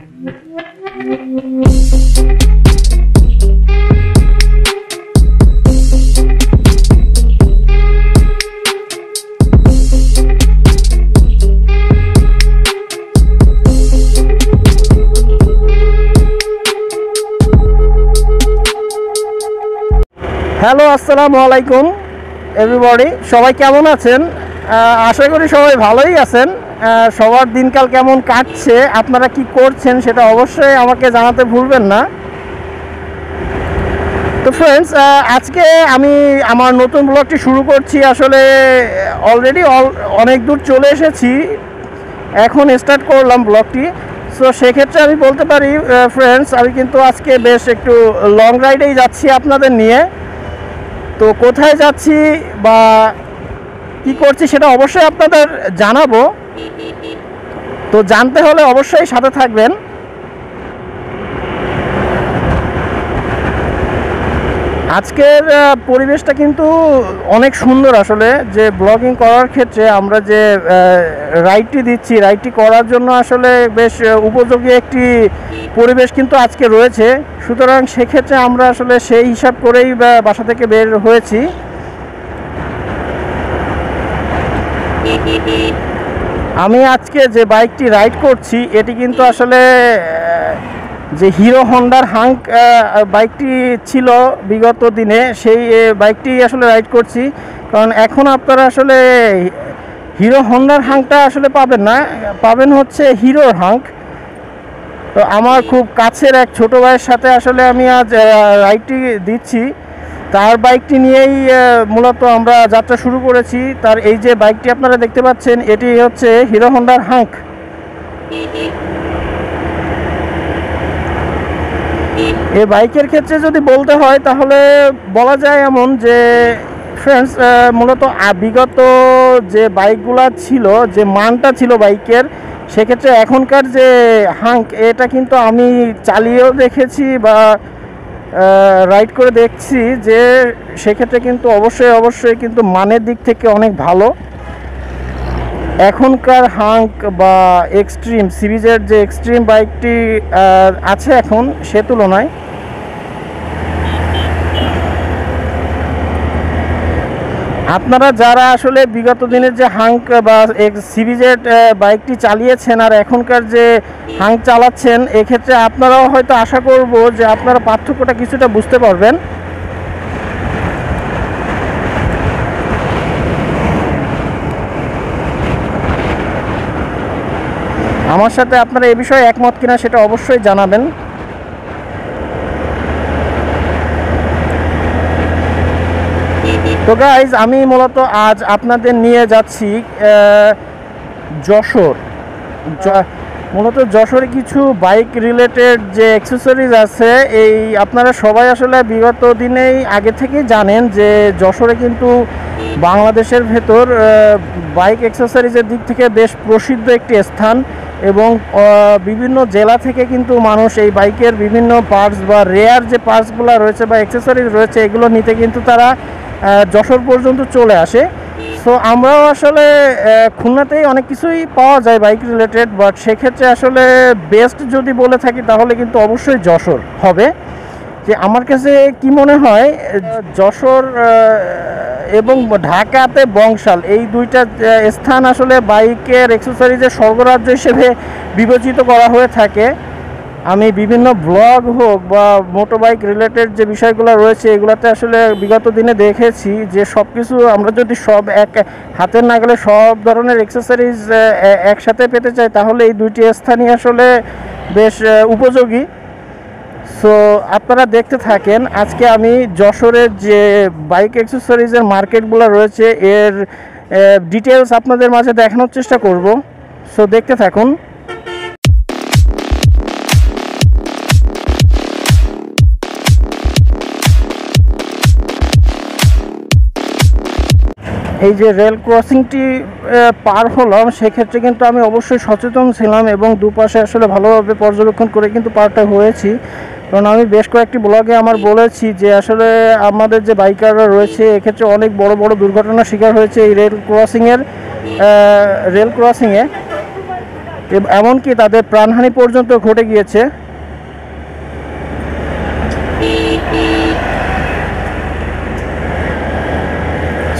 Hello, আসসালামু আলাইকুম everybody. সবাই কেমন আছেন? আশা করি সবাই ভালোই আছেন। সবার দিনকাল কেমন কাটছে, আপনারা কি করছেন সেটা অবশ্যই আমাকে জানাতে ভুলবেন না। তো ফ্রেন্ডস, আজকে আমি আমার নতুন ব্লগটি শুরু করছি। আসলে অলরেডি অনেক দূর চলে এসেছি, এখন স্টার্ট করলাম ব্লগটি। সো সেক্ষেত্রে আমি বলতে পারি ফ্রেন্ডস, আমি কিন্তু আজকে বেশ একটু লং রাইডেই যাচ্ছি আপনাদের নিয়ে। তো কোথায় যাচ্ছি বা কি করছি সেটা অবশ্যই আপনাদের জানাবো। তো জানতে হলে অবশ্যই সাথে থাকবেন। আজকের পরিবেশটা কিন্তু অনেক সুন্দর। আসলে যে ব্লগিং করার ক্ষেত্রে আমরা যে রাইডটি করার জন্য আসলে বেশ উপযোগী একটি পরিবেশ কিন্তু আজকে রয়েছে। সুতরাং সেক্ষেত্রে আমরা আসলে সেই হিসাব করেই বাসা থেকে বের হয়েছি। আমি আজকে যে বাইকটি রাইড করছি এটি কিন্তু আসলে যে হিরো হন্ডার হাঙ্ক বাইকটি ছিল বিগত দিনে, সেই বাইকটি আসলে রাইড করছি। কারণ এখন আপনারা আসলে হিরো হন্ডার হাঙ্কটা আসলে পাবেন না, পাবেন হচ্ছে হিরোর হাঙ্ক। তো আমার খুব কাছের এক ছোটো ভাইয়ের সাথে আসলে আমি আজ রাইডটি দিচ্ছি। তার বাইকটি নিয়েই মূলত আমরা যাত্রা শুরু করেছি। তার এই যে বাইকটি আপনারা দেখতে পাচ্ছেন এটি হচ্ছে হিরো হন্ডার হাঙ্ক। এই বাইকের ক্ষেত্রে যদি বলতে হয় তাহলে বলা যায় এমন যে ফ্রেন্ডস, মূলত বিগত যে বাইকগুলো ছিল, যে মানটা ছিল বাইকের, সেক্ষেত্রে এখনকার যে হাঙ্ক এটা কিন্তু আমি চালিয়েও দেখেছি বা রাইড করে দেখছি যে সেক্ষেত্রে কিন্তু অবশ্যই কিন্তু মানের দিক থেকে অনেক ভালো। এখনকার হাঙ্ক বা এক্সট্রিম সিরিজের যে এক্সট্রিম বাইকটি আছে এখন, সে তুলনায় আপনারা যারা আসলে বিগত দিনের যে হাঙ্ক বা সিরিজের বাইকটি চালিয়েছেন আর এখনকার যে হাঙ্ক চালাচ্ছেন, এক্ষেত্রে আপনারাও হয়তো আশা করব যে আপনারা পার্থক্যটা কিছুটা বুঝতে পারবেন। আমার সাথে আপনারা এ বিষয়ে একমত কিনা সেটা অবশ্যই জানাবেন। তো গাইজ, আমি মূলত আজ আপনাদের নিয়ে যাচ্ছি যশোর। মূলত যশোরে কিছু বাইক রিলেটেড যে অ্যাক্সেসরিজ আছে, এই আপনারা সবাই আসলে বিগত দিনেই আগে থেকেই জানেন যে যশোরে কিন্তু বাংলাদেশের ভেতর বাইক অ্যাক্সেসরিজের দিক থেকে বেশ প্রসিদ্ধ একটি স্থান। এবং বিভিন্ন জেলা থেকে কিন্তু মানুষ এই বাইকের বিভিন্ন পার্টস বা রেয়ার যে পার্টসগুলো রয়েছে বা অ্যাক্সেসরিজ রয়েছে, এগুলো নিতে কিন্তু তারা যশোর পর্যন্ত চলে আসে। সো আমরাও আসলে খুলনাতেই অনেক কিছুই পাওয়া যায় বাইক রিলেটেড, বাট সেক্ষেত্রে আসলে বেস্ট যদি বলে থাকি তাহলে কিন্তু অবশ্যই যশোর হবে। যে আমার কাছে কি মনে হয়, যশোর এবং ঢাকাতে বংশাল, এই দুইটা স্থান আসলে বাইকের অ্যাক্সেসরিজের স্বর্গরাজ্য হিসেবে বিবেচিত করা হয়ে থাকে। আমি বিভিন্ন ব্লগ হোক বা মোটর বাইক রিলেটেড যে বিষয়গুলো রয়েছে, এগুলোতে আসলে বিগত দিনে দেখেছি যে সব কিছু আমরা যদি সব এক হাতের নাগালে সব ধরনের অ্যাক্সেসরিজ একসাথে পেতে চাই, তাহলে এই দুইটি স্থানই আসলে বেশ উপযোগী। সো আপনারা দেখতে থাকেন। আজকে আমি যশোরের যে বাইক অ্যাক্সেসরিজের মার্কেটগুলো রয়েছে এর ডিটেলস আপনাদের মাঝে দেখানোর চেষ্টা করব। সো দেখতে থাকুন। এই যে রেল ক্রসিংটি পার হলাম, সেক্ষেত্রে কিন্তু আমি অবশ্যই সচেতন ছিলাম এবং দুপাশে আসলে ভালোভাবে পর্যবেক্ষণ করে কিন্তু পারটা হয়েছি। কারণ আমি বেশ কয়েকটি ব্লগে আমার বলেছি যে আসলে আমাদের যে বাইকাররা রয়েছে এক্ষেত্রে অনেক বড় বড় দুর্ঘটনার শিকার হয়েছে এই রেল ক্রসিংয়ে। এমনকি তাদের প্রাণহানি পর্যন্ত ঘটে গিয়েছে।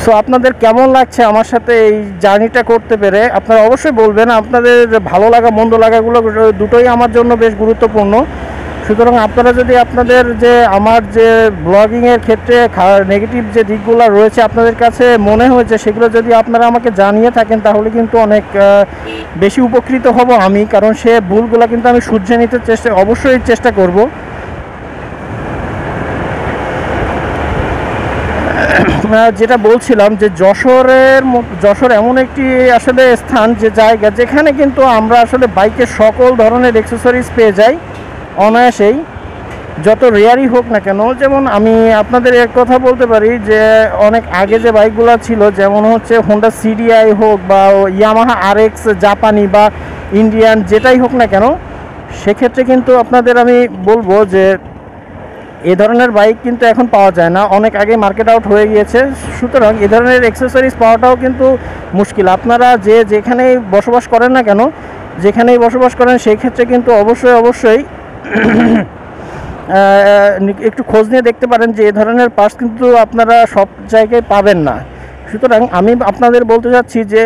সো আপনাদের কেমন লাগছে আমার সাথে এই জার্নিটা করতে পেরে আপনারা অবশ্যই বলবেন। আপনাদের ভালো লাগা মন্দ লাগাগুলো দুটোই আমার জন্য বেশ গুরুত্বপূর্ণ। সুতরাং আপনারা যদি আপনাদের যে আমার যে ব্লগিংয়ের ক্ষেত্রে নেগেটিভ যে দিকগুলো রয়েছে আপনাদের কাছে মনে হয়েছে, সেগুলো যদি আপনারা আমাকে জানিয়ে থাকেন তাহলে কিন্তু অনেক বেশি উপকৃত হব আমি, কারণ সে ভুলগুলো কিন্তু আমি শুধরে নিতে অবশ্যই চেষ্টা করব। যেটা বলছিলাম যে যশোর এমন একটি আসলে স্থান, যে জায়গা যেখানে কিন্তু আমরা আসলে বাইকের সকল ধরনের অ্যাক্সেসরিজ পেয়ে যাই অনায়াসেই, যত রেয়ারই হোক না কেন। যেমন আমি আপনাদের এক কথা বলতে পারি যে অনেক আগে যে বাইকগুলো ছিল, যেমন হচ্ছে হোন্ডা সিডিআই হোক বা ইয়ামাহা আরএক্স জাপানি বা ইন্ডিয়ান যেটাই হোক না কেন, সেক্ষেত্রে কিন্তু আপনাদের আমি বলবো যে এ ধরনের বাইক কিন্তু এখন পাওয়া যায় না, অনেক আগে মার্কেট আউট হয়ে গিয়েছে। সুতরাং এ ধরনের অ্যাক্সেসরিজ পাওয়াটাও কিন্তু মুশকিল। আপনারা যেখানেই বসবাস করেন না কেন, যেখানেই বসবাস করেন সেই ক্ষেত্রে কিন্তু অবশ্যই একটু খোঁজ নিয়ে দেখতে পারেন যে এ ধরনের পার্টস কিন্তু আপনারা সব জায়গায় পাবেন না। সুতরাং আমি আপনাদের বলতে চাচ্ছি যে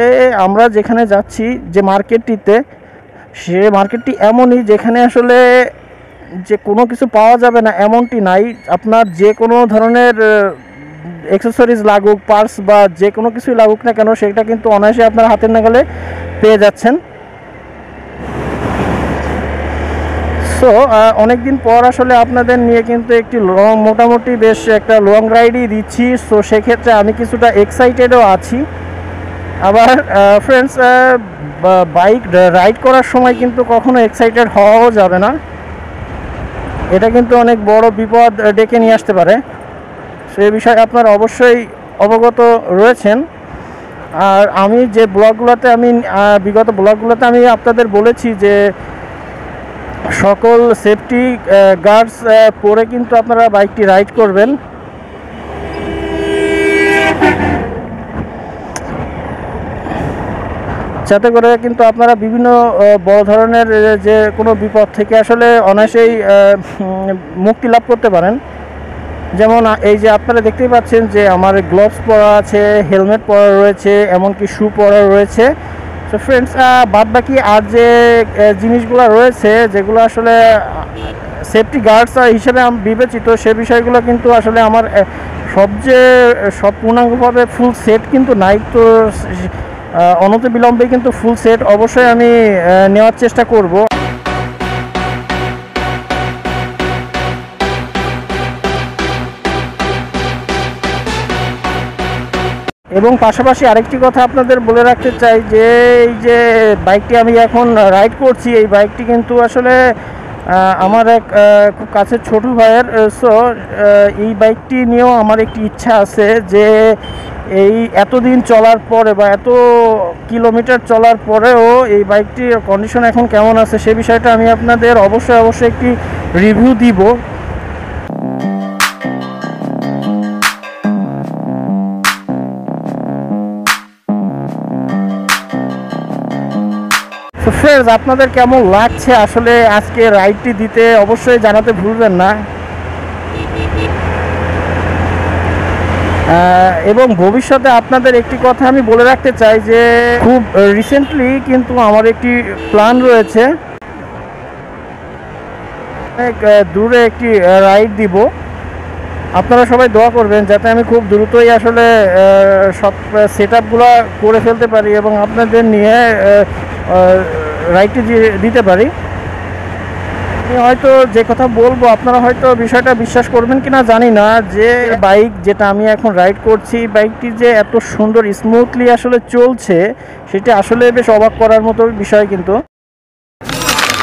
আমরা যেখানে যাচ্ছি যে মার্কেটটিতে, সে মার্কেটটি এমনই যেখানে আসলে যে কোনো কিছু পাওয়া যাবে না এমনটি নাই। আপনার যে কোনো ধরনের অ্যাক্সেসরিজ লাগুক, পার্টস বা যে কোনো কিছুই লাগুক না কেন, সেটা কিন্তু অনায়াসে আপনার হাতের নাগালে পেয়ে যাচ্ছেন। সো অনেক দিন পর আসলে আপনাদের নিয়ে কিন্তু একটি মোটামুটি বেশ একটা লং রাইডই দিচ্ছি। সো সেক্ষেত্রে আমি কিছুটা এক্সাইটেডও আছি। আবার ফ্রেন্ডস, বাইক রাইড করার সময় কিন্তু কখনো এক্সাইটেড হওয়াও যাবে না, এটা কিন্তু অনেক বড় বিপদ ডেকে নিয়ে আসতে পারে। সে বিষয়ে আপনারা অবশ্যই অবগত রয়েছেন। আর আমি যে ব্লগগুলোতে বিগত ব্লগগুলোতে আমি আপনাদের বলেছি যে সকল সেফটি গার্ডস পরে কিন্তু আপনারা বাইকটি রাইড করবেন। যাতে করে কিন্তু আপনারা বিভিন্ন বড় ধরনের যে কোনো বিপদ থেকে আসলে অনায়াসেই মুক্তি লাভ করতে পারেন। যেমন এই যে আপনারা দেখতেই পাচ্ছেন যে আমার গ্লোভস পরা আছে, হেলমেট পরা রয়েছে, এমনকি শু পরা রয়েছে। তো ফ্রেন্ডস, বাদ বাকি আর যে জিনিসগুলো রয়েছে যেগুলো আসলে সেফটি গার্ডস হিসেবে বিবেচিত, সে বিষয়গুলো কিন্তু আসলে আমার সব পূর্ণাঙ্গভাবে ফুল সেট কিন্তু নাই। তো অনতিবিলম্বে কিন্তু ফুল সেট অবশ্যই আমি নেওয়ার চেষ্টা করব। এবং পাশাপাশি আরেকটি কথা আপনাদের বলে রাখতে চাই যে এই যে বাইকটি আমি এখন রাইড করছি, এই বাইকটি কিন্তু আসলে আমার এক খুব কাছের ছোট ভাইয়ের। সো এই বাইকটি নিয়েও আমার একটি ইচ্ছা আছে যে এই এতদিন চলার পরে বা এত কিলোমিটার চলার পরেও এই বাইকটির কন্ডিশন এখন কেমন আছে সে বিষয়টা আমি আপনাদের অবশ্যই একটি রিভিউ দিব। তো ফ্রেন্ডস, আপনাদের কেমন লাগছে আসলে আজকে রাইডটি দিতে অবশ্যই জানাতে ভুলবেন না। এবং ভবিষ্যতে আপনাদের একটি কথা আমি বলে রাখতে চাই যে খুব রিসেন্টলি কিন্তু আমার একটি প্ল্যান রয়েছে, অনেক দূরে একটি রাইড দিব। আপনারা সবাই দোয়া করবেন যাতে আমি খুব দ্রুতই আসলে সব সেট আপগুলো করে ফেলতে পারি এবং আপনাদের নিয়ে রাইডটি দিতে পারি। হয়তো যে কথা বলবো আপনারা হয়তো বিষয়টা বিশ্বাস করবেন কিনা জানি না, যে বাইক যেটা আমি এখন রাইড করছি, বাইকটি যে এত সুন্দর স্মুথলি আসলে চলছে সেটা আসলে বেশ অবাক করার মতো বিষয়। কিন্তু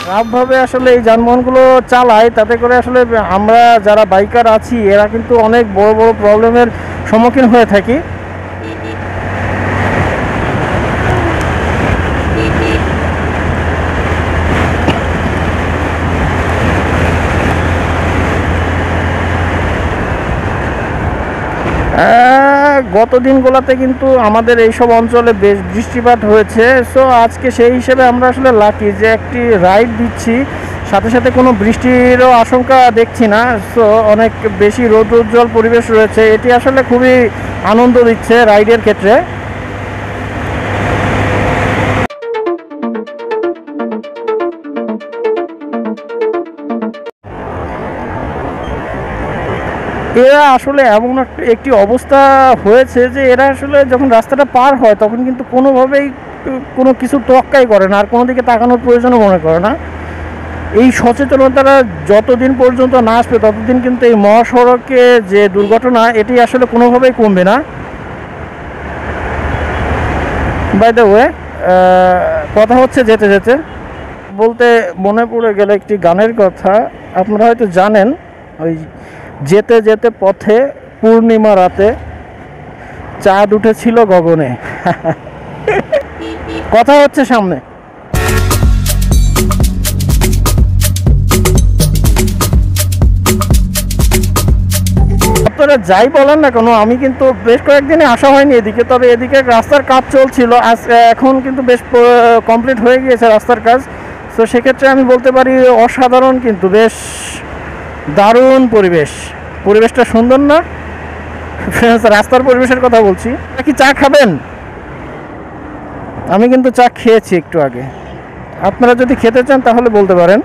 খারাপভাবে আসলে এই যানবাহনগুলো চালায়, তাতে করে আসলে আমরা যারা বাইকার আছি এরা কিন্তু অনেক বড় বড় প্রবলেমের সম্মুখীন হয়ে থাকি। গত দিনগুলোতে কিন্তু আমাদের এইসব অঞ্চলে বেশ বৃষ্টিপাত হয়েছে। সো আজকে সেই হিসেবে আমরা আসলে লাকি যে একটি রাইড দিচ্ছি, সাথে সাথে কোনো বৃষ্টিরও আশঙ্কা দেখছি না। সো অনেক বেশি রৌদ্রোজ্জ্বল পরিবেশ রয়েছে, এটি আসলে খুবই আনন্দ দিচ্ছে রাইডের ক্ষেত্রে। এরা আসলে এমন একটি অবস্থা হয়েছে যে এরা আসলে যখন রাস্তাটা পার হয় তখন কিন্তু কোনোভাবেই কোনো কিছু তোয়াক্কাই করে না, আর কোনো দিকে তাকানোর প্রয়োজনও মনে করে না। এই সচেতনতাটা যতদিন পর্যন্ত না আসবে ততদিন কিন্তু এই মহাসড়কে যে দুর্ঘটনা এটি আসলে কোনোভাবেই কমবে না। বাই দ্য ওয়ে, কথা হচ্ছে যেতে যেতে বলতে মনে পড়ে গেল একটি গানের কথা। আপনারা হয়তো জানেন, ওই যেতে যেতে পথে পূর্ণিমা রাতে চাঁদ উঠেছিল গগনে। কথা হচ্ছে সামনে। আপনারা যাই বলেন না কেন, আমি কিন্তু বেশ কয়েকদিনে আসা হয়নি এদিকে, তবে এদিকে রাস্তার কাজ চলছিল, এখন কিন্তু বেশ কমপ্লিট হয়ে গিয়েছে রাস্তার কাজ। তো সেক্ষেত্রে আমি বলতে পারি অসাধারণ, কিন্তু বেশ দারুণ পরিবেশটা সুন্দর না ফ্রেন্ডস? রাস্তার পরিবেশের কথা বলছি। কি চা খাবেন? আমি কিন্তু চা খেয়েছি একটু আগে, আপনারা যদি খেতে চান তাহলে বলতে পারেন।